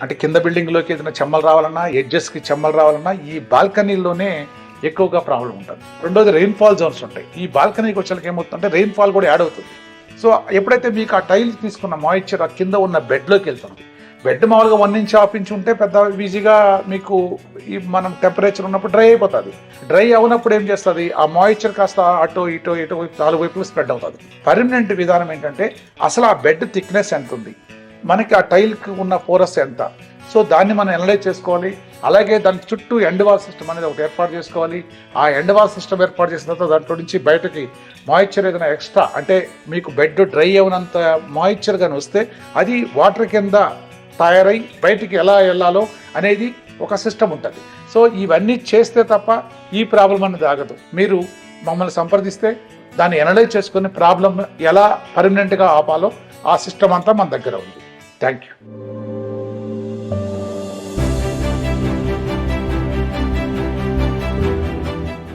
అంటే కింద బిల్డింగ్లోకి ఏదైనా చెమ్మలు రావాలన్నా, ఎడ్జెస్కి చెమ్మలు రావాలన్నా ఈ బాల్కనీలోనే ఎక్కువగా ప్రాబ్లం ఉంటుంది. రెండోది రెయిన్ఫాల్ జోన్స్ ఉంటాయి. ఈ బాల్కనీకి వచ్చేసరికి ఏమవుతుందంటే రెయిన్ఫాల్ కూడా యాడ్ అవుతుంది. సో ఎప్పుడైతే మీకు ఆ టైల్స్ తీసుకున్న మాయిశ్చర్ ఆ కింద ఉన్న బెడ్లోకి వెళ్తుంది. బెడ్ మామూలుగా 1 ఇంచ్ 1/2 ఇంచ్ ఉంటే పెద్ద ఈజీగా మీకు ఈ మనం టెంపరేచర్ ఉన్నప్పుడు డ్రై అయిపోతుంది. డ్రై అవునప్పుడు ఏం చేస్తుంది, ఆ మాయిశ్చర్ కాస్త అటు ఇటు 4 వైపులు స్ప్రెడ్ అవుతుంది. పర్మనెంట్ విధానం ఏంటంటే అసలు ఆ బెడ్ థిక్నెస్ ఎంత ఉంది, మనకి ఆ టైల్కి ఉన్న పోరస్ ఎంత, సో దాన్ని మనం అనలైజ్ చేసుకోవాలి. అలాగే దాని చుట్టూ ఎండ్ వాల్ సిస్టమ్ అనేది ఒకటి ఏర్పాటు చేసుకోవాలి. ఆ ఎండ్ వాల్ సిస్టమ్ ఏర్పాటు చేసిన తర్వాత దాంట్లో నుంచి బయటకి మాయిశ్చర్ ఏదైనా ఎక్స్ట్రా అంటే మీకు బెడ్ డ్రై అవునంత మాయిశ్చర్ కానీ వస్తే అది వాటర్ కింద తయారై బయటికి ఎలా వెళ్ళాలో అనేది ఒక సిస్టమ్ ఉంటుంది. సో ఇవన్నీ చేస్తే తప్ప ఈ ప్రాబ్లం అనేది ఆగదు. మీరు మమ్మల్ని సంప్రదిస్తే దాన్ని అనలైజ్ చేసుకుని ప్రాబ్లం ఎలా పర్మనెంట్గా ఆపాలో ఆ సిస్టమ్ అంతా మన దగ్గర ఉంది. Thank you.